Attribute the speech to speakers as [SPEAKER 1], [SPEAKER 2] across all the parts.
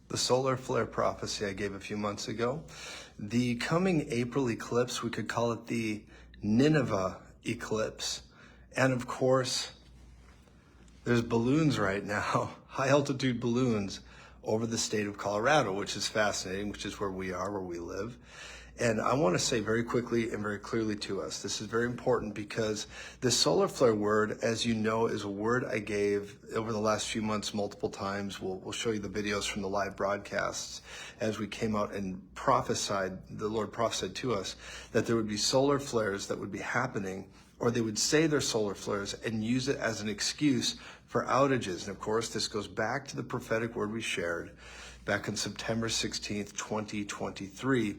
[SPEAKER 1] The solar flare prophecy I gave a few months ago. The coming April eclipse, we could call it the Nineveh Eclipse. And of course, there's balloons right now, high altitude balloons over the state of Colorado, which is fascinating, which is where we are, where we live. And I want to say very quickly and very clearly to us, this is very important because the solar flare word, as you know, is a word I gave over the last few months multiple times. We'll show you the videos from the live broadcasts as we came out and prophesied, the Lord prophesied to us that there would be solar flares that would be happening, or they would say they're solar flares and use it as an excuse for outages. And of course, this goes back to the prophetic word we shared back on September 16th, 2023,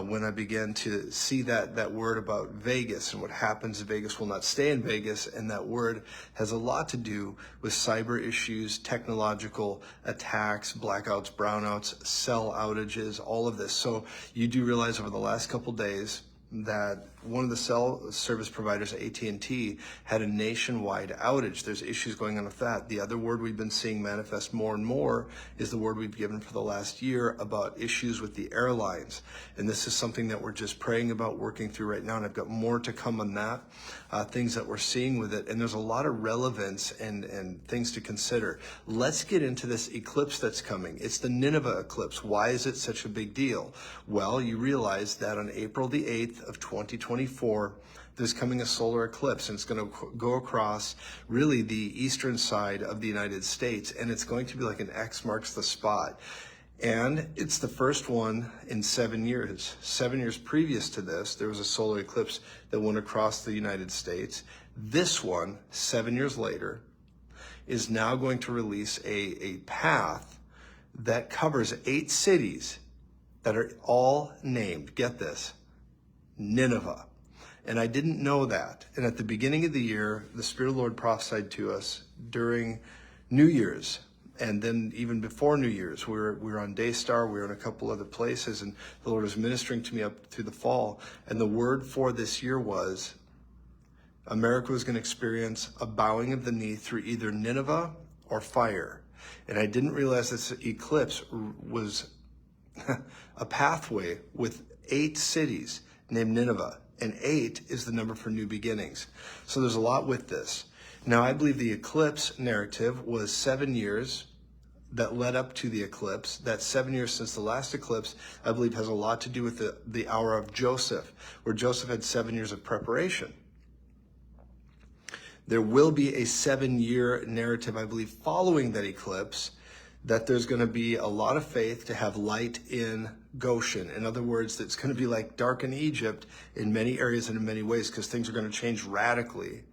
[SPEAKER 1] when I began to see that word about Vegas and what happens in Vegas will not stay in Vegas. And that word has a lot to do with cyber issues, technological attacks, blackouts, brownouts, cell outages, all of this. So you do realize over the last couple days that one of the cell service providers, AT&T, had a nationwide outage. There's issues going on with that. The other word we've been seeing manifest more and more is the word we've given for the last year about issues with the airlines. And this is something that we're just praying about, working through right now. And I've got more to come on that, things that we're seeing with it. And there's a lot of relevance and things to consider. Let's get into this eclipse that's coming. It's the Nineveh Eclipse. Why is it such a big deal? Well, you realize that on April the 8th of 2024, there's coming a solar eclipse, and it's going to go across really the eastern side of the United States, and it's going to be like an X marks the spot. And it's the first one in 7 years. 7 years previous to this, there was a solar eclipse that went across the United States. This one, 7 years later, is now going to release a path that covers 8 cities that are all named, get this, Nineveh. And I didn't know that. And at the beginning of the year, the Spirit of the Lord prophesied to us during New Year's. And then even before New Year's, we were on Daystar, we were in a couple other places, and the Lord was ministering to me up through the fall. And the word for this year was America was going to experience a bowing of the knee through either Nineveh or fire. And I didn't realize this eclipse was a pathway with 8 cities named Nineveh, and 8 is the number for new beginnings. So there's a lot with this. Now, I believe the eclipse narrative was 7 years that led up to the eclipse. That 7 years since the last eclipse, I believe, has a lot to do with the hour of Joseph, where Joseph had 7 years of preparation. There will be a 7-year narrative, I believe, following that eclipse, that there's going to be a lot of faith to have light in Goshen. In other words, it's going to be like dark in Egypt in many areas and in many ways, because things are going to change radically,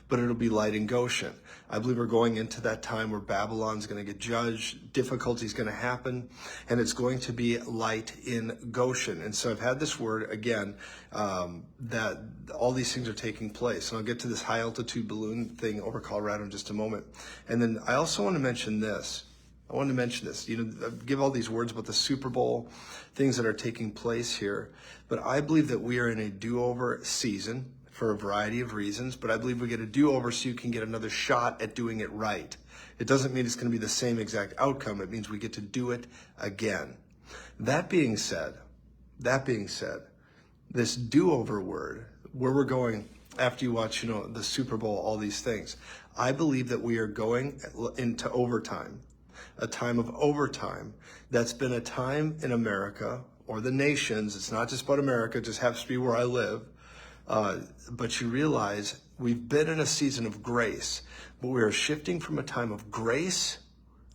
[SPEAKER 1] but it'll be light in Goshen. I believe we're going into that time where Babylon's going to get judged, difficulty's going to happen, and it's going to be light in Goshen. And so I've had this word again, that all these things are taking place. And I'll get to this high altitude balloon thing over Colorado in just a moment. And then I also want to mention this. You know, I give all these words about the Super Bowl, things that are taking place here. But I believe that we are in a do-over season for a variety of reasons. But I believe we get a do-over so you can get another shot at doing it right. It doesn't mean it's going to be the same exact outcome. It means we get to do it again. That being said, this do-over word, where we're going after you watch, you know, the Super Bowl, all these things, I believe that we are going into overtime. A time of overtime that's been a time in America or the nations. It's not just about America, it just happens to be where I live. But you realize we've been in a season of grace, but we are shifting from a time of grace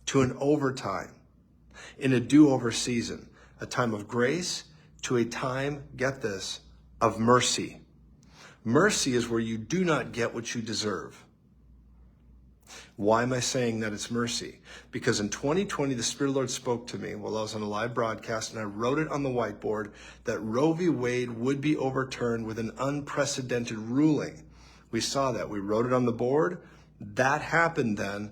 [SPEAKER 1] to an overtime in a do-over season, a time of grace to a time, get this, of mercy. Mercy is where you do not get what you deserve. Why am I saying that it's mercy? Because in 2020, the Spirit of the Lord spoke to me while I was on a live broadcast, and I wrote it on the whiteboard that Roe v. Wade would be overturned with an unprecedented ruling. We saw that. We wrote it on the board. That happened then,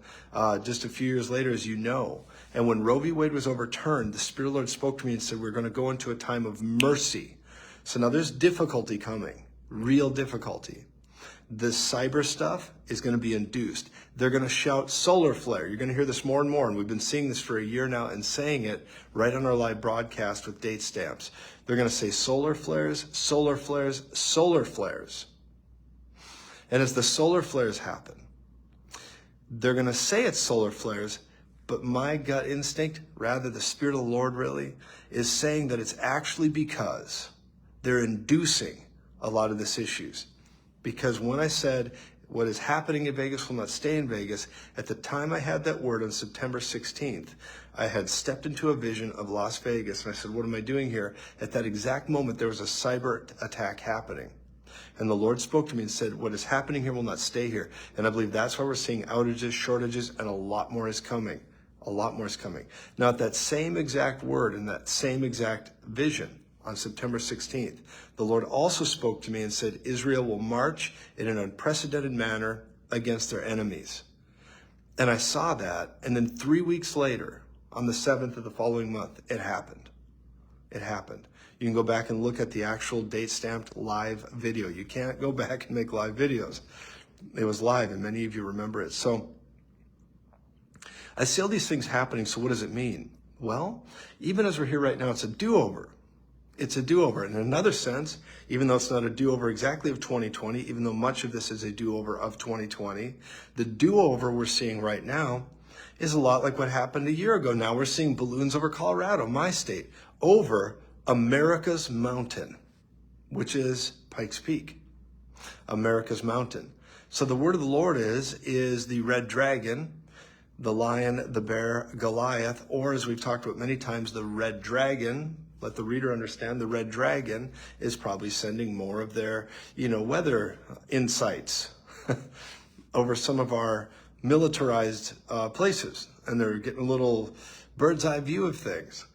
[SPEAKER 1] just a few years later, as you know. And when Roe v. Wade was overturned, the Spirit of the Lord spoke to me and said, we're going to go into a time of mercy. So now there's difficulty coming, real difficulty. This cyber stuff is going to be induced. They're going to shout solar flare. You're going to hear this more and more, and we've been seeing this for a year now and saying it right on our live broadcast with date stamps. They're going to say solar flares, solar flares, solar flares. And as the solar flares happen, they're going to say it's solar flares, but my gut instinct, rather the Spirit of the Lord really, is saying that it's actually because they're inducing a lot of these issues. Because when I said what is happening in Vegas will not stay in Vegas, at the time I had that word on September 16th, I had stepped into a vision of Las Vegas, and I said, what am I doing here? At that exact moment, there was a cyber attack happening. And the Lord spoke to me and said, what is happening here will not stay here. And I believe that's why we're seeing outages, shortages, and a lot more is coming. A lot more is coming. Now, at that same exact word and that same exact vision on September 16th, the Lord also spoke to me and said, Israel will march in an unprecedented manner against their enemies. And I saw that, and then 3 weeks later, on the 7th of the following month, it happened. It happened. You can go back and look at the actual date-stamped live video. You can't go back and make live videos. It was live, and many of you remember it. So I see all these things happening, so what does it mean? Well, even as we're here right now, it's a do-over. It's a do-over. In another sense, even though it's not a do-over exactly of 2020, even though much of this is a do-over of 2020, the do-over we're seeing right now is a lot like what happened a year ago. Now we're seeing balloons over Colorado, my state, over America's mountain, which is Pikes Peak, America's mountain. So the word of the Lord is the red dragon, the lion, the bear, Goliath, or as we've talked about many times, the red dragon. Let the reader understand the red dragon is probably sending more of their, weather insights over some of our militarized places. And they're getting a little bird's eye view of things.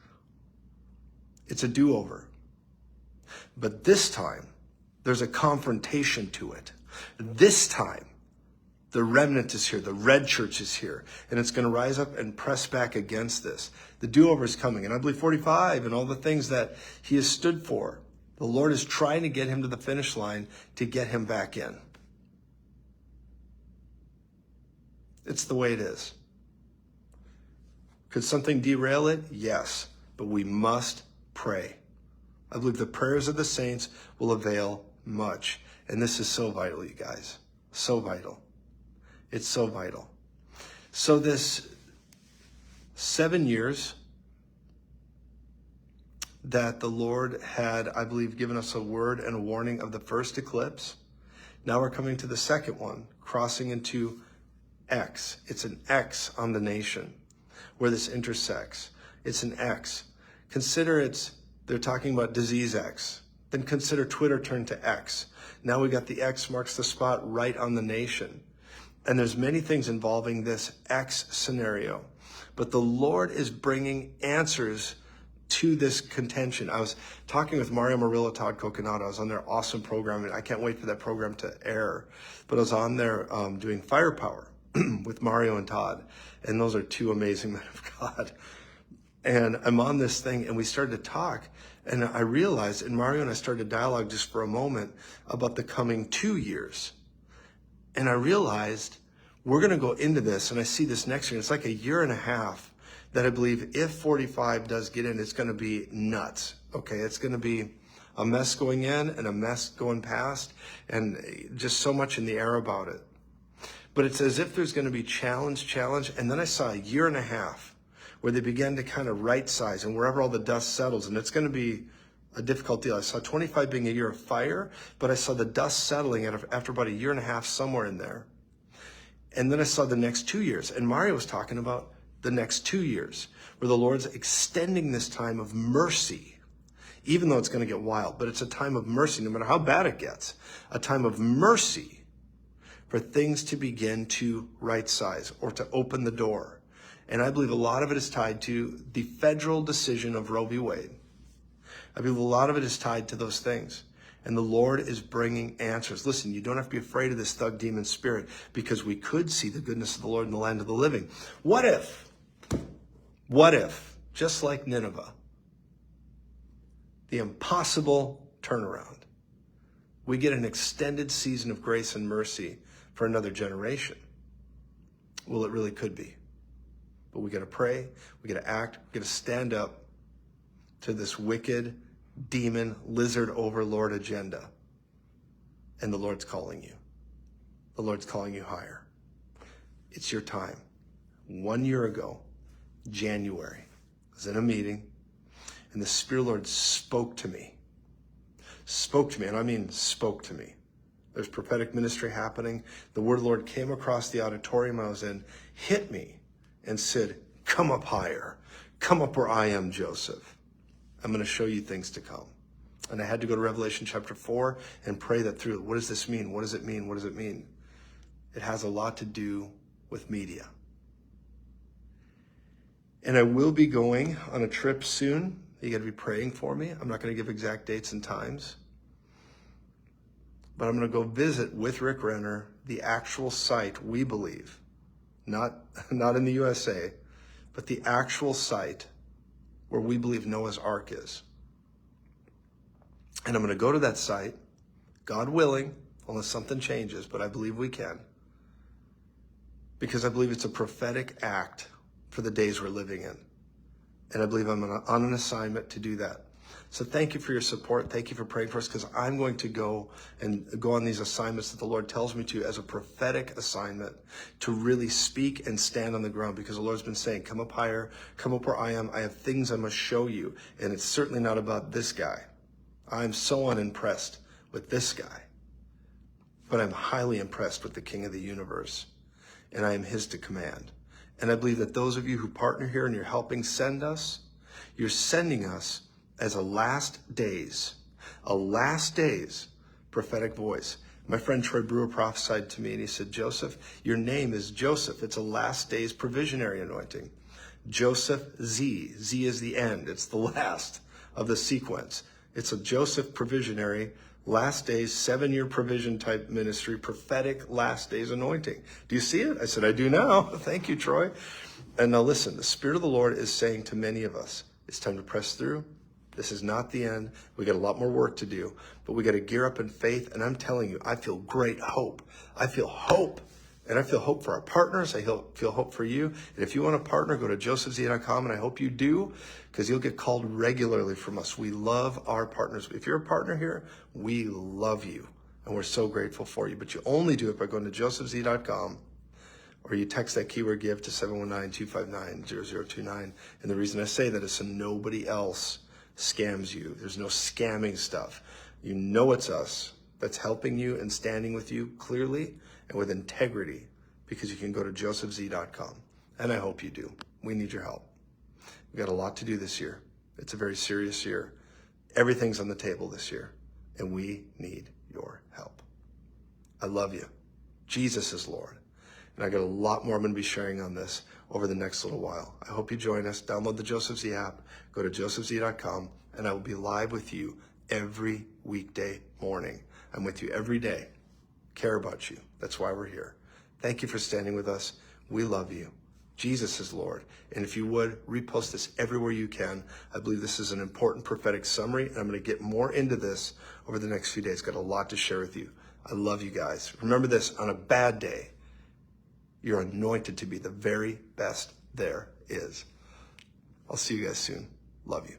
[SPEAKER 1] It's a do-over. But this time, there's a confrontation to it. This time, the remnant is here. The red church is here. And it's going to rise up and press back against this. The do-over is coming. And I believe 45 and all the things that he has stood for. The Lord is trying to get him to the finish line to get him back in. It's the way it is. Could something derail it? Yes. But we must pray. I believe the prayers of the saints will avail much. And this is so vital, you guys. So vital. It's so vital. So this 7 years that the Lord had, I believe, given us a word and a warning of the first eclipse. Now we're coming to the second one, crossing into X. It's an X on the nation where this intersects. It's an X. Consider they're talking about disease X. Then consider Twitter turned to X. Now we got the X marks the spot right on the nation. And there's many things involving this X scenario. But the Lord is bringing answers to this contention. I was talking with Mario Murillo, Todd Coconato. I was on their awesome program, and I can't wait for that program to air. But I was on there doing Firepower with Mario and Todd. And those are two amazing men of God. And I'm on this thing, and we started to talk. And I realized, and Mario and I started a dialogue just for a moment about the coming 2 years. And I realized we're going to go into this, and I see this next year. It's like a year and a half that I believe if 45 does get in, it's going to be nuts. Okay, it's going to be a mess going in and a mess going past, and just so much in the air about it. But it's as if there's going to be challenge. And then I saw a year and a half where they began to kind of right size, and wherever all the dust settles, and it's going to be a difficult deal. I saw 25 being a year of fire, but I saw the dust settling after about a year and a half somewhere in there. And then I saw the next 2 years. And Mario was talking about the next 2 years, where the Lord's extending this time of mercy, even though it's going to get wild. But it's a time of mercy, no matter how bad it gets. A time of mercy for things to begin to right size or to open the door. And I believe a lot of it is tied to the federal decision of Roe v. Wade. I believe a lot of it is tied to those things. And the Lord is bringing answers. Listen, you don't have to be afraid of this thug demon spirit, because we could see the goodness of the Lord in the land of the living. What if, just like Nineveh, the impossible turnaround, We get an extended season of grace and mercy for another generation. Well, it really could be. But we got to pray, we got to act, we got to stand up to this wicked, demon, lizard overlord agenda. And the Lord's calling you. The Lord's calling you higher. It's your time. 1 year ago, January, I was in a meeting, and the Spirit of the Lord spoke to me. Spoke to me, and I mean spoke to me. There's prophetic ministry happening. The word of the Lord came across the auditorium I was in, hit me, and said, come up higher. Come up where I am, Joseph. I'm going to show you things to come. And I had to go to Revelation chapter 4 and pray that through. What does this mean? What does it mean? What does it mean? It has a lot to do with media. And I will be going on a trip soon. You got to be praying for me. I'm not going to give exact dates and times. But I'm going to go visit with Rick Renner the actual site we believe, not in the USA, but the actual site where we believe Noah's Ark is. And I'm going to go to that site, God willing, unless something changes, but I believe we can. Because I believe it's a prophetic act for the days we're living in. And I believe I'm on an assignment to do that. So thank you for your support. Thank you for praying for us, because I'm going to go on these assignments that the Lord tells me to as a prophetic assignment to really speak and stand on the ground, because the Lord's been saying, come up higher, come up where I am. I have things I must show you. And it's certainly not about this guy. I'm so unimpressed with this guy, but I'm highly impressed with the King of the universe, and I am his to command. And I believe that those of you who partner here and you're helping send us, you're sending us as a last days prophetic voice. My friend Troy Brewer prophesied to me, and he said, Joseph, your name is Joseph. It's a last days provisionary anointing. Joseph Z. Z is the end. It's the last of the sequence. It's a Joseph provisionary, last days, 7-year provision type ministry, prophetic last days anointing. Do you see it? I said, I do now. Thank you, Troy. And now listen, the Spirit of the Lord is saying to many of us, it's time to press through. This is not the end. We got a lot more work to do, but we got to gear up in faith. And I'm telling you, I feel great hope. I feel hope. And I feel hope for our partners. I feel hope for you. And if you want to partner, go to josephz.com, and I hope you do, because you'll get called regularly from us. We love our partners. If you're a partner here, we love you, and we're so grateful for you. But you only do it by going to josephz.com, or you text that keyword give to 719-259-0029. And the reason I say that is so nobody else scams you. There's no scamming stuff. You know it's us that's helping you and standing with you clearly and with integrity, because you can go to josephz.com. And I hope you do. We need your help. We've got a lot to do this year. It's a very serious year. Everything's on the table this year, and we need your help. I love you. Jesus is Lord. And I got a lot more I'm going to be sharing on this over the next little while. I hope you join us. Download the Joseph Z app. Go to josephz.com, and I will be live with you every weekday morning. I'm with you every day. Care about you. That's why we're here. Thank you for standing with us. We love you. Jesus is Lord. And if you would, repost this everywhere you can. I believe this is an important prophetic summary, and I'm going to get more into this over the next few days. Got a lot to share with you. I love you guys. Remember this, on a bad day, you're anointed to be the very best there is. I'll see you guys soon. Love you.